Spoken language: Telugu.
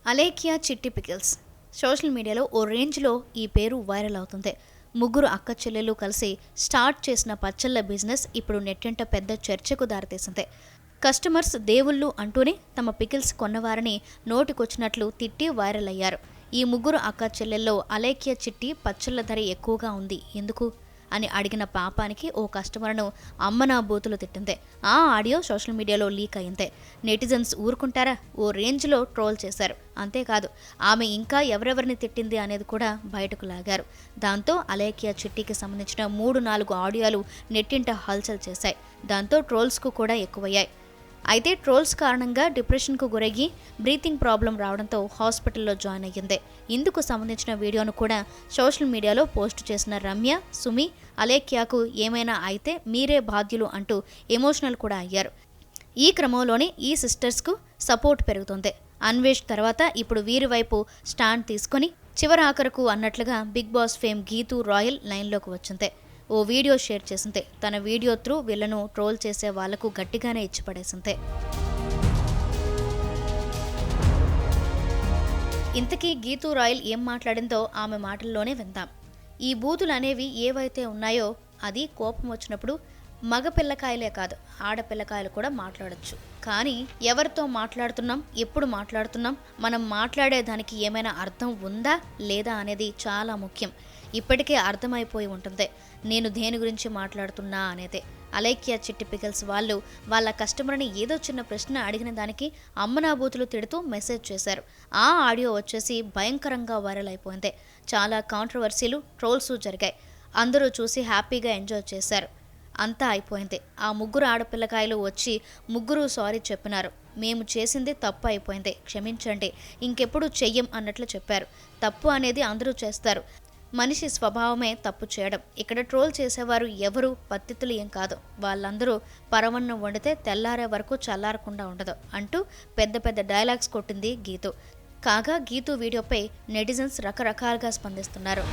అలేఖ్య చిట్టి పికిల్స్ సోషల్ మీడియాలో ఓ రేంజ్లో ఈ పేరు వైరల్ అవుతుంది. ముగ్గురు అక్క చెల్లెలు కలిసి స్టార్ట్ చేసిన పచ్చళ్ళ బిజినెస్ ఇప్పుడు నెట్టింట పెద్ద చర్చకు దారితీసింది. కస్టమర్స్ దేవుళ్ళు అంటూనే తమ పికిల్స్ కొన్నవారిని నోటికొచ్చినట్లు తిట్టి వైరల్ అయ్యారు. ఈ ముగ్గురు అక్క చెల్లెల్లో అలేఖ్య చిట్టి పచ్చళ్ళ ధర ఎక్కువగా ఉంది ఎందుకు అని అడిగిన పాపానికి ఓ కస్టమర్ను అమ్మనా బూతులు తిట్టింది. ఆ ఆడియో సోషల్ మీడియాలో లీక్ అయింది. నెటిజన్స్ ఊరుకుంటారా? ఓ రేంజ్లో ట్రోల్ చేశారు. అంతేకాదు ఆమె ఇంకా ఎవరెవరిని తిట్టింది అనేది కూడా బయటకు లాగారు. దాంతో అలేఖ్య చిట్టికి సంబంధించిన 3-4 ఆడియోలు నెట్టింట హల్చల్ చేశాయి. దాంతో ట్రోల్స్కు కూడా ఎక్కువయ్యాయి. అయితే ట్రోల్స్ కారణంగా డిప్రెషన్కు గురయ్యి బ్రీతింగ్ ప్రాబ్లం రావడంతో హాస్పిటల్లో జాయిన్ అయ్యింది. ఇందుకు సంబంధించిన వీడియోను కూడా సోషల్ మీడియాలో పోస్టు చేసిన రమ్య, సుమి అలేఖ్యకు ఏమైనా అయితే మీరే బాధ్యులు అంటూ ఎమోషనల్ కూడా అయ్యారు. ఈ క్రమంలోనే ఈ సిస్టర్స్కు సపోర్ట్ పెరుగుతుంది. అన్వేష్ తర్వాత ఇప్పుడు వీరి వైపు స్టాండ్ తీసుకొని చివరాఖరకు అన్నట్లుగా big boss fame Geethu Royal లైన్లోకి వచ్చింది. ఓ వీడియో షేర్ చేసింది. తన వీడియో త్రూ వీళ్లను ట్రోల్ చేసే వాళ్లకు గట్టిగానే ఇచ్చిపడేసింది. ఇంతకీ గీతూ రాయల్ ఏం మాట్లాడిందో ఆమె మాటల్లోనే విందాం. ఈ బూతులు అనేవి ఏవైతే ఉన్నాయో అది కోపం వచ్చినప్పుడు మగ పిల్లకాయలే కాదు ఆడపిల్లకాయలు కూడా మాట్లాడొచ్చు. కానీ ఎవరితో మాట్లాడుతున్నాం, ఎప్పుడు మాట్లాడుతున్నాం, మనం మాట్లాడేదానికి ఏమైనా అర్థం ఉందా లేదా అనేది చాలా ముఖ్యం. ఇప్పటికే అర్థమైపోయి ఉంటుంది నేను దేని గురించి మాట్లాడుతున్నా అనేది. అలేఖ్య చిట్టి పికిల్స్ వాళ్ళు వాళ్ళ కస్టమర్ని ఏదో చిన్న ప్రశ్న అడిగిన దానికి అమ్మనాబూతులు తిడుతూ మెసేజ్ చేశారు. ఆ ఆడియో వచ్చేసి భయంకరంగా వైరల్ అయిపోయింది. చాలా కాంట్రవర్సీలు, ట్రోల్స్ జరిగాయి. అందరూ చూసి హ్యాపీగా ఎంజాయ్ చేశారు. అంతా అయిపోయింది. ఆ ముగ్గురు ఆడపిల్లకాయలు వచ్చి ముగ్గురు సారీ చెప్పినారు. మేము చేసింది తప్పు అయిపోయింది, క్షమించండి, ఇంకెప్పుడు చెయ్యం అన్నట్లు చెప్పారు. తప్పు అనేది అందరూ చేస్తారు. మనిషి స్వభావమే తప్పు చేయడం. ఇక్కడ ట్రోల్ చేసేవారు ఎవరు పత్తితులు ఏం కాదు. వాళ్ళందరూ పరవన్నం వండితే తెల్లారే వరకు చల్లారకుండా ఉండదు అంటూ పెద్ద పెద్ద డైలాగ్స్ కొట్టింది గీతూ. కాగా గీతూ వీడియోపై నెటిజన్స్ రకరకాలుగా స్పందిస్తున్నారు.